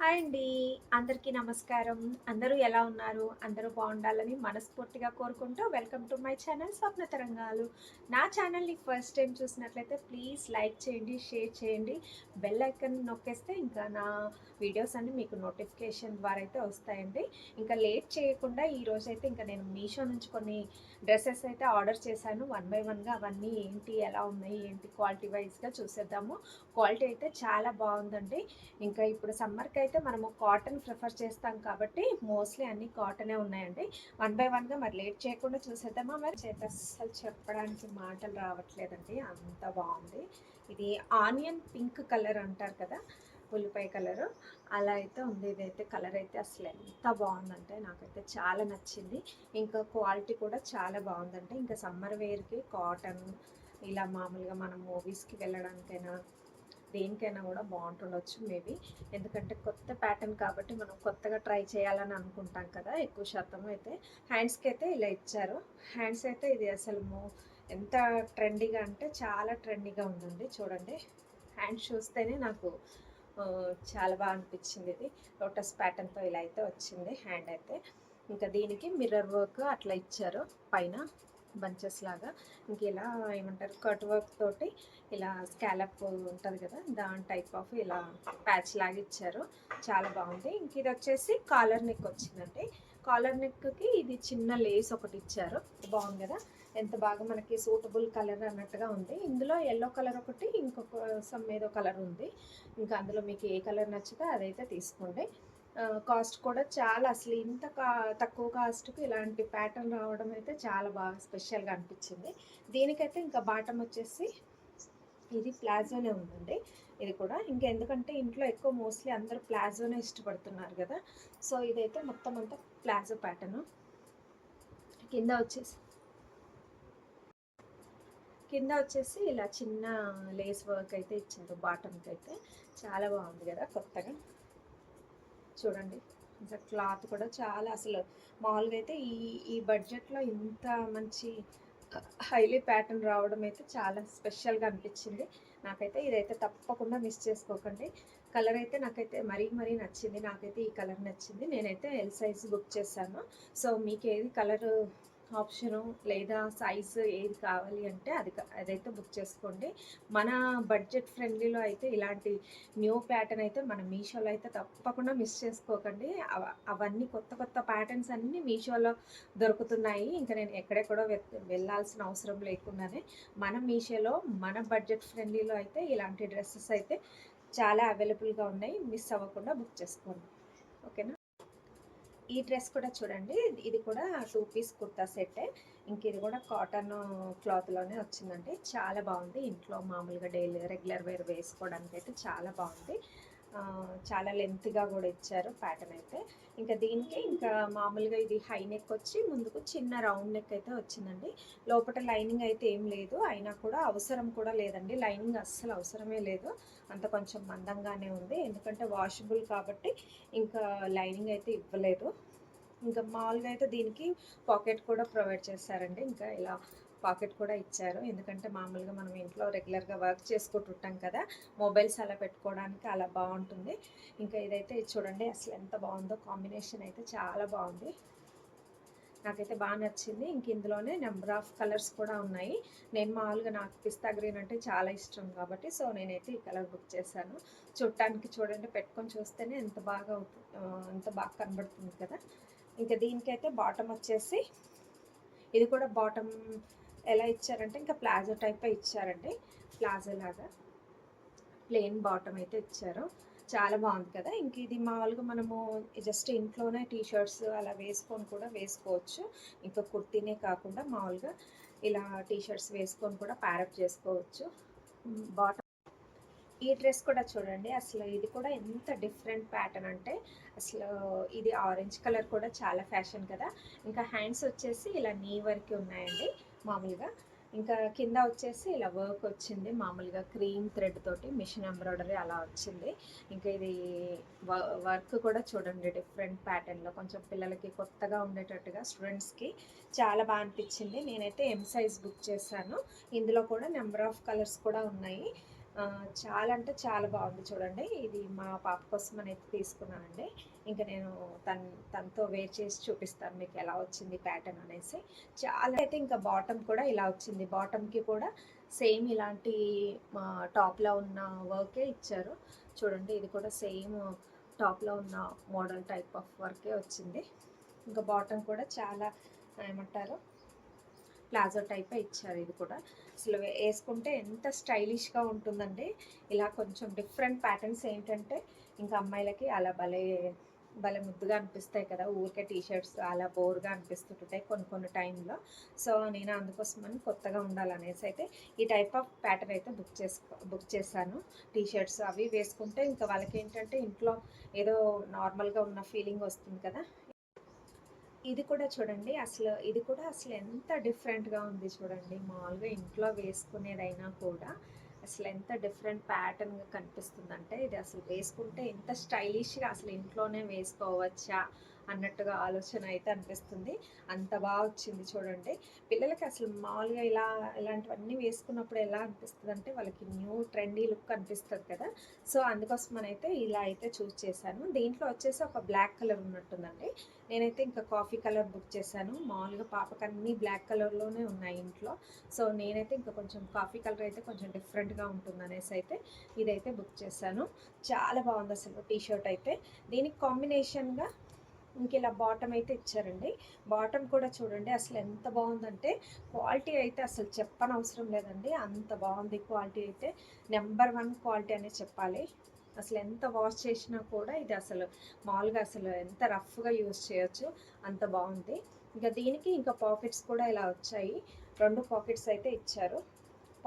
Hi అండి. అందరికీ నమస్కారం. అందరూ ఎలా ఉన్నారు? అందరూ బావుండాలని మనస్ఫూర్తిగా కోరుకుంటూ వెల్కమ్ టు మై ఛానల్ స్వప్న తరంగాలు. నా ఛానల్‌ని ఫస్ట్ టైం చూసినట్లయితే ప్లీజ్ లైక్ చేయండి, షేర్ చేయండి. బెల్ ఐకాన్ నొక్కేస్తే ఇంకా నా వీడియోస్ అన్నీ మీకు నోటిఫికేషన్ ద్వారా అయితే వస్తాయండి. ఇంకా లేట్ చేయకుండా ఈరోజైతే ఇంకా నేను మీషో నుంచి కొన్ని డ్రెసెస్ అయితే ఆర్డర్ చేశాను. వన్ బై వన్‌గా అవన్నీ ఏంటి, ఎలా ఉన్నాయి, ఏంటి క్వాలిటీ వైస్‌గా చూసేద్దాము. క్వాలిటీ అయితే చాలా బావుందండి. ఇంకా ఇప్పుడు సమ్మర్‌కి అయితే మనము కాటన్ ప్రిఫర్ చేస్తాం కాబట్టి మోస్ట్‌లీ అన్నీ కాటనే ఉన్నాయండి. వన్ బై వన్‌గా మరి లేట్ చేయకుండా చూసేద్దామా మరి? చేత అస్సలు చెప్పడానికి మాటలు రావట్లేదండి. అంత బావుంది. ఇది ఆనియన్ పింక్ కలర్ అంటారు కదా! ఉల్లిపాయ కలరు. అలా అయితే ఉంది. ఇదైతే కలర్ అయితే అసలు ఎంత బావుందంటే నాకైతే చాలా నచ్చింది. ఇంకా క్వాలిటీ కూడా చాలా బావుందండి. ఇంకా సమ్మర్ వేర్‌కి కాటన్ ఇలా మామూలుగా మనం మూవీస్‌కి వెళ్ళడానికైనా దేనికైనా కూడా బాగుంటుండొచ్చు మేబీ. ఎందుకంటే కొత్త ప్యాటర్న్ కాబట్టి మనం కొత్తగా ట్రై చేయాలని అనుకుంటాం కదా! ఎక్కువ శాతం అయితే హ్యాండ్స్‌కి అయితే ఇలా ఇచ్చారు. హ్యాండ్స్ అయితే ఇది అసలు ఎంత ట్రెండీగా అంటే చాలా ట్రెండీగా ఉందండి. చూడండి హ్యాండ్స్ చూస్తేనే నాకు చాలా బాగా అనిపించింది. ఇది లోటస్ ప్యాటర్న్తో ఇలా అయితే వచ్చింది హ్యాండ్ అయితే. ఇంకా దీనికి మిర్రర్ వర్క్ అట్లా ఇచ్చారు పైన బంచెస్ లాగా. ఇంక ఇలా ఏమంటారు కట్ వర్క్ తోటి ఇలా స్కాలప్ ఉంటుంది కదా! దాని టైప్ ఆఫ్ ఇలా ప్యాచ్ లాగా ఇచ్చారు. చాలా బాగుంది. ఇంక ఇది వచ్చేసి కాలర్ నెక్ వచ్చిందండి. కాలర్ నెక్కి ఇది చిన్న లేస్ ఒకటి ఇచ్చారు. బాగుంది కదా! ఎంత బాగా మనకి సూటబుల్ కలర్ అన్నట్టుగా ఉంది. ఇందులో ఎల్లో కలర్ ఒకటి, ఇంకొక సమ్ ఏదో కలర్ ఉంది. ఇంకా అందులో మీకు ఏ కలర్ నచ్చితే అదైతే తీసుకోండి. కాస్ట్ కూడా చాలా అసలు ఇంత తక్కువ కాస్ట్‌కి ఇలాంటి ప్యాటర్న్ రావడం అయితే చాలా బాగా స్పెషల్‌గా అనిపించింది. దీనికైతే ఇంకా బాటమ్ వచ్చేసి ఇది ప్లాజోనే ఉందండి. ఇది కూడా ఇంకెందుకంటే ఇంట్లో ఎక్కువ మోస్ట్‌లీ అందరూ ప్లాజోనే ఇష్టపడుతున్నారు గదా! సో, ఇదైతే మొత్తం అంతా ప్లాజో ప్యాటర్ను. కింద వచ్చేసి కింద వచ్చేసి ఇలా చిన్న లేస్ వర్క్ అయితే ఇచ్చారు బాటమ్‌కైతే. చాలా బాగుంది గదా! కొత్తగా. చూడండి. అసలు క్లాత్ కూడా చాలా అసలు మామూలుగా అయితే ఈ ఈ బడ్జెట్‌లో ఇంత మంచి హైలీ ప్యాటర్న్ రావడం అయితే చాలా స్పెషల్‌గా అనిపించింది. నాకైతే ఇదైతే తప్పకుండా మిస్ చేసుకోకండి. కలర్ అయితే నాకైతే మరీ మరీ నచ్చింది. నాకైతే ఈ కలర్ నచ్చింది. నేనైతే ఎల్ సైజ్ బుక్ చేశాను. సో, మీకేది కలరు ఆప్షను లేదా సైజు ఏది కావాలి అంటే అదైతే బుక్ చేసుకోండి. మన బడ్జెట్ ఫ్రెండ్లీలో అయితే ఇలాంటి న్యూ ప్యాటర్న్ అయితే మన మీషోలో అయితే తప్పకుండా మిస్ చేసుకోకండి. అవన్నీ కొత్త కొత్త ప్యాటర్న్స్ అన్నీ మీషోలో దొరుకుతున్నాయి. ఇంకా నేను ఎక్కడెక్కడో వెళ్ళాల్సిన అవసరం లేకుండానే మన మీషోలో మన బడ్జెట్ ఫ్రెండ్లీలో అయితే ఇలాంటి డ్రెస్సెస్ అయితే చాలా అవైలబుల్‌గా ఉన్నాయి. మిస్ అవ్వకుండా బుక్ చేసుకోండి. ఓకేనా? ఈ డ్రెస్ కూడా చూడండి. ఇది కూడా 2 పీస్ కుర్తా సెట్టే. ఇంక ఇది కూడా కాటన్ క్లాత్‌లోనే వచ్చిందండి. చాలా బాగుంది. ఇంట్లో మామూలుగా డైలీ రెగ్యులర్ వేర్ వేసుకోవడానికైతే చాలా బాగుంది. చాలా లెంత్‌గా కూడా ఇచ్చారు ప్యాటర్న్ అయితే. ఇంకా దీనికి ఇంకా మామూలుగా ఇది హై నెక్ వచ్చి ముందుకు చిన్న రౌండ్ నెక్ అయితే వచ్చిందండి. లోపట లైనింగ్ అయితే ఏం లేదు. అయినా కూడా అవసరం కూడా లేదండి. లైనింగ్ అస్సలు అవసరమే లేదు. అంత కొంచెం మందంగానే ఉంది. ఎందుకంటే వాషబుల్ కాబట్టి ఇంకా లైనింగ్ అయితే ఇవ్వలేదు. ఇంకా మామూలుగా అయితే దీనికి పాకెట్ కూడా ప్రొవైడ్ చేస్తారండి. ఇంకా ఇలా పాకెట్ కూడా ఇచ్చారు. ఎందుకంటే మామూలుగా మనం ఇంట్లో రెగ్యులర్‌గా వర్క్ చేసుకుంటుంటాం కదా! మొబైల్స్ అలా పెట్టుకోవడానికి అలా బావుంటుంది. ఇంకా ఇదైతే ఇది చూడండి అసలు ఎంత బావుందో కాంబినేషన్ అయితే చాలా బావుంది. నాకైతే బా నచ్చింది. ఇంక ఇందులోనే నంబర్ ఆఫ్ కలర్స్ కూడా ఉన్నాయి. నేను మామూలుగా నాకు పిస్తా గ్రీన్ అంటే చాలా ఇష్టం కాబట్టి సో, నేనైతే ఈ కలర్ బుక్ చేశాను. చూడటానికి చూడండి పెట్టుకొని చూస్తేనే ఎంత బాగా కనబడుతుంది కదా! ఇంక దీనికైతే బాటమ్ వచ్చేసి ఇది కూడా బాటమ్ ఎలా ఇచ్చారంటే ఇంకా ప్లాజో టైపే ఇచ్చారండి. ప్లాజో లాగా ప్లెయిన్ బాటమ్ అయితే ఇచ్చారు. చాలా బాగుంది కదా! ఇంక ఇది మామూలుగా మనము జస్ట్ ఇంట్లోనే టీ షర్ట్స్ అలా వేసుకొని కూడా వేసుకోవచ్చు. ఇంకా కుర్తీనే కాకుండా మామూలుగా ఇలా టీ షర్ట్స్ వేసుకొని కూడా ప్యారప్ చేసుకోవచ్చు. బాటమ్ ఈ డ్రెస్ కూడా చూడండి. అసలు ఇది కూడా ఎంత డిఫరెంట్ ప్యాటర్న్ అంటే అసలు ఇది ఆరెంజ్ కలర్ కూడా చాలా ఫ్యాషన్ కదా! ఇంకా హ్యాండ్స్ వచ్చేసి ఇలా నీ వరకే ఉన్నాయండి మామూలుగా. ఇంకా కింద వచ్చేసి ఇలా వర్క్ వచ్చింది. మామూలుగా క్రీమ్ థ్రెడ్ తోటి మిషన్ ఎంబ్రాయిడరీ అలా వచ్చింది. ఇంకా ఇది వర్క్ కూడా చూడండి డిఫరెంట్ ప్యాటర్న్‌లో కొంచెం పిల్లలకి కొత్తగా ఉండేటట్టుగా స్టూడెంట్స్‌కి చాలా బా అనిపించింది. నేనైతే ఎమ్ సైజ్ బుక్ చేశాను. ఇందులో కూడా నంబర్ ఆఫ్ కలర్స్ కూడా ఉన్నాయి. చాలా అంటే చాలా బాగుంది చూడండి. ఇది మా పాప కోసం అయితే తీసుకున్నానండి. ఇంకా నేను తనతో వేర్ చేసి చూపిస్తాను మీకు ఎలా వచ్చింది ప్యాటర్న్ అనేసి. చాలా అయితే ఇంకా బాటమ్ కూడా ఇలా వచ్చింది. బాటమ్కి కూడా సేమ్ ఇలాంటి టాప్లో ఉన్న వర్కే ఇచ్చారు చూడండి. ఇది కూడా సేమ్ టాప్లో ఉన్న మోడల్ టైప్ ఆఫ్ వర్కే వచ్చింది. ఇంకా బాటమ్ కూడా చాలా ఏమంటారు ప్లాజో టైపే ఇచ్చారు. ఇది కూడా అసలు వేసుకుంటే ఎంత స్టైలిష్గా ఉంటుందండి. ఇలా కొంచెం డిఫరెంట్ ప్యాటర్న్స్ ఏంటంటే ఇంకా అమ్మాయిలకి అలా భలే భలే ముద్దుగా అనిపిస్తాయి కదా. ఊరికే టీషర్ట్స్ అలా బోర్గా అనిపిస్తుంటాయి కొన్ని కొన్ని టైంలో. సో నేను అందుకోసమని కొత్తగా ఉండాలనేసి అయితే ఈ టైప్ ఆఫ్ ప్యాటర్న్ అయితే బుక్ చేశాను. టీషర్ట్స్ అవి వేసుకుంటే ఇంకా వాళ్ళకి ఏంటంటే ఇంట్లో ఏదో నార్మల్గా ఉన్న ఫీలింగ్ వస్తుంది కదా. ఇది కూడా చూడండి. ఇది కూడా అసలు ఎంత డిఫరెంట్‌గా ఉంది చూడండి. మామూలుగా ఇంట్లో వేసుకునేదైనా కూడా అసలు ఎంత డిఫరెంట్ ప్యాటర్న్‌గా కనిపిస్తుందంటే, ఇది అసలు వేసుకుంటే ఎంత స్టైలిష్‌గా అసలు ఇంట్లోనే వేసుకోవచ్చా అన్నట్టుగా ఆలోచన అయితే అనిపిస్తుంది. అంత వచ్చింది చూడండి. పిల్లలకి అసలు మామూలుగా ఇలాంటివన్నీ వేసుకున్నప్పుడు ఎలా అనిపిస్తదంటే, వాళ్ళకి న్యూ ట్రెండీ లుక్ అనిపిస్తది కదా. సో, అందుకోసమనైతే ఇలా అయితే చూజ్ చేశాను. దీంట్లో వచ్చేసి ఒక బ్లాక్ కలర్ ఉన్నట్టుందండి. నేనైతే ఇంకా కాఫీ కలర్ బుక్ చేశాను. మామూలుగా పాపకన్నీ బ్లాక్ కలర్‌లోనే ఉన్నాయి ఇంట్లో. సో, నేనైతే ఇంకా కొంచెం కాఫీ కలర్ అయితే కొంచెం డిఫరెంట్‌గా ఉంటుందనేసి అయితే ఇదైతే బుక్ చేశాను. చాలా బాగుందసలు టీ షర్ట్ అయితే. దీనికి కాంబినేషన్‌గా ఇంకిలా బాటమ్ అయితే ఇచ్చారండి. బాటమ్ కూడా చూడండి అసలు ఎంత బాగుందంటే క్వాలిటీ అయితే అసలు చెప్పనవసరం లేదండి. అంత బాగుంది క్వాలిటీ అయితే. నెంబర్ 1 క్వాలిటీ అనే చెప్పాలి. అసలు ఎంత వాష్ చేసినా కూడా ఇది అసలు మామూలుగా అసలు ఎంత రఫ్గా యూజ్ చేయొచ్చు, అంత బాగుంది. ఇంకా దీనికి ఇంకా పాకెట్స్ కూడా ఇలా వచ్చాయి. 2 పాకెట్స్ అయితే ఇచ్చారు.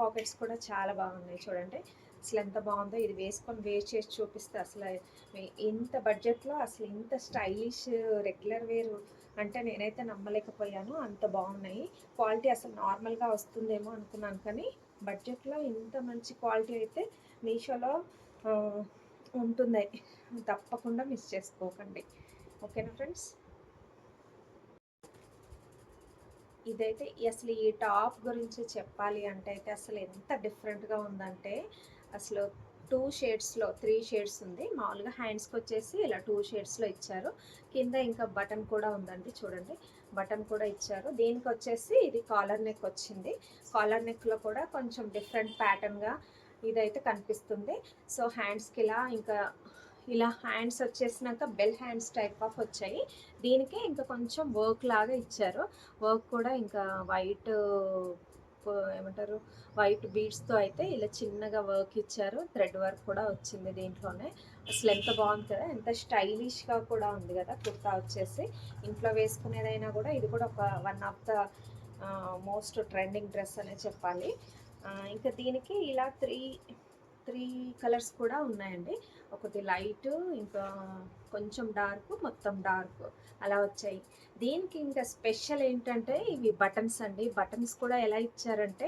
పాకెట్స్ కూడా చాలా బాగున్నాయి చూడండి. అసలు ఎంత బాగుందో. ఇది వేసుకొని వేర్ చేసి చూపిస్తే అసలు ఇంత బడ్జెట్లో అసలు ఇంత స్టైలిష్ రెగ్యులర్ వేర్ అంటే నేనైతే నమ్మలేకపోయాను. అంత బాగున్నాయి. క్వాలిటీ అసలు నార్మల్గా వస్తుందేమో అనుకున్నాను, కానీ బడ్జెట్లో ఇంత మంచి క్వాలిటీ అయితే మీషోలో ఉంటుంది. తప్పకుండా మిస్ చేసుకోకండి. ఓకేనా ఫ్రెండ్స్. ఇదైతే అసలు ఈ టాప్ గురించి చెప్పాలి అంటే అయితే అసలు ఎంత డిఫరెంట్గా ఉందంటే అసలు 2 షేడ్స్లో 3 షేడ్స్ ఉంది. మామూలుగా హ్యాండ్స్కి వచ్చేసి ఇలా 2 షేడ్స్లో ఇచ్చారు. కింద ఇంకా బటన్ కూడా ఉందండి చూడండి. బటన్ కూడా ఇచ్చారు. దీనికి వచ్చేసి ఇది కాలర్ నెక్ వచ్చింది. కాలర్ నెక్లో కూడా కొంచెం డిఫరెంట్ ప్యాటర్న్గా ఇదైతే కనిపిస్తుంది. సో హ్యాండ్స్కి ఇలా హ్యాండ్స్ వచ్చేసినాక బెల్ హ్యాండ్స్ టైప్ ఆఫ్ వచ్చాయి. దీనికే ఇంకా కొంచెం వర్క్ లాగా ఇచ్చారు. వర్క్ కూడా ఇంకా ఏమంటారు వైట్ బీడ్స్తో అయితే ఇలా చిన్నగా వర్క్ ఇచ్చారు. థ్రెడ్ వర్క్ కూడా వచ్చింది దీంట్లోనే. అసలు ఎంత బాగుంది కదా, ఎంత స్టైలిష్గా కూడా ఉంది కదా. కుర్తా వచ్చేసి ఇంట్లో వేసుకునేదైనా కూడా ఇది కూడా ఒక one of the most trending dress అనే చెప్పాలి. ఇంకా దీనికి ఇలా త్రీ కలర్స్ కూడా ఉన్నాయండి. ఒకటి లైట్, ఇంకా కొంచెం డార్క్, మొత్తం డార్క్ అలా వచ్చాయి. దీనికి ఇంకా స్పెషల్ ఏంటంటే ఇవి బటన్స్ అండి. బటన్స్ కూడా ఎలా ఇచ్చారంటే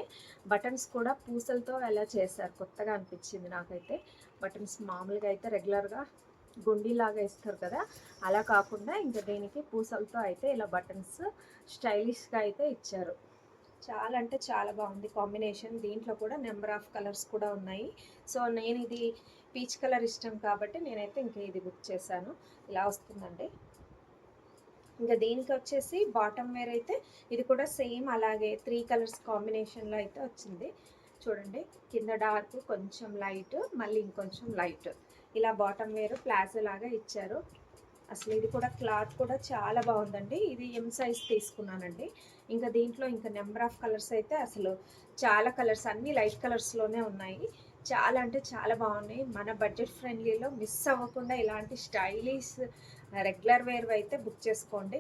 బటన్స్ కూడా పూసలతో ఎలా చేశారు, కొత్తగా అనిపించింది నాకైతే. బటన్స్ మామూలుగా అయితే రెగ్యులర్గా గుండీలాగా ఇస్తారు కదా, అలా కాకుండా ఇంకా దీనికి పూసలతో అయితే ఇలా బటన్స్ స్టైలిష్గా అయితే ఇచ్చారు. చాలా అంటే చాలా బాగుంది కాంబినేషన్. దీంట్లో కూడా నెంబర్ ఆఫ్ కలర్స్ కూడా ఉన్నాయి. సో నేను ఇది పీచ్ కలర్ ఇష్టం కాబట్టి నేనైతే ఇంకా ఇది బుక్ చేశాను. ఇలా వస్తుందండి. ఇంకా దీనికి వచ్చేసి బాటమ్ వేర్ అయితే ఇది కూడా సేమ్ అలాగే 3 కలర్స్ కాంబినేషన్లో అయితే వచ్చింది చూడండి. కింద డార్క్, కొంచెం లైట్, మళ్ళీ ఇంకొంచెం లైట్, ఇలా బాటమ్ వేర్ ప్లాజో లాగా ఇచ్చారు. అసలు ఇది కూడా క్లాత్ కూడా చాలా బాగుందండి. ఇది ఎం సైజ్ తీసుకున్నానండి. ఇంకా దీంట్లో ఇంకా నెంబర్ ఆఫ్ కలర్స్ అయితే అసలు చాలా కలర్స్ అన్నీ లైట్ కలర్స్లోనే ఉన్నాయి. చాలా అంటే చాలా బాగున్నాయి. మన బడ్జెట్ ఫ్రెండ్లీలో మిస్ అవ్వకుండా ఇలాంటి స్టైలిష్ రెగ్యులర్ వేర్ అయితే బుక్ చేసుకోండి.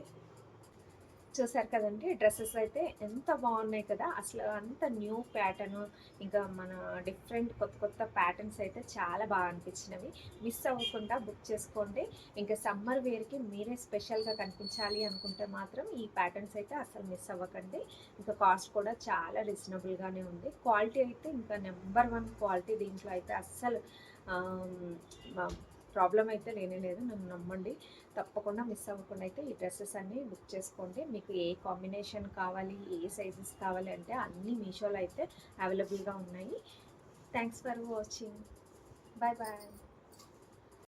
చూసారు కదండి డ్రెస్సెస్ అయితే ఎంత బాగున్నాయి కదా. అసలు అంత న్యూ ప్యాటర్న్, ఇంకా మన డిఫరెంట్ కొత్త కొత్త ప్యాటర్న్స్ అయితే చాలా బాగా అనిపించినవి. మిస్ అవ్వకుండా బుక్ చేసుకోండి. ఇంకా సమ్మర్ వేర్కి మీరే స్పెషల్గా కనిపించాలి అనుకుంటే మాత్రం ఈ ప్యాటర్న్స్ అయితే అసలు మిస్ అవ్వకండి. ఇంకా కాస్ట్ కూడా చాలా రీజనబుల్గానే ఉంది. క్వాలిటీ అయితే ఇంకా నెంబర్ 1 క్వాలిటీ. దీంట్లో అయితే అస్సలు ప్రాబ్లం అయితే లేనే లేదు, నన్ను నమ్మండి. తప్పకుండా మిస్ అవ్వకుండా అయితే ఈ డ్రెస్సెస్ అన్నీ బుక్ చేసుకోండి. మీకు ఏ కాంబినేషన్ కావాలి, ఏ సైజెస్ కావాలి అంటే అన్నీ మీషోలో అయితే అవైలబుల్గా ఉన్నాయి. Thanks for watching. Bye bye.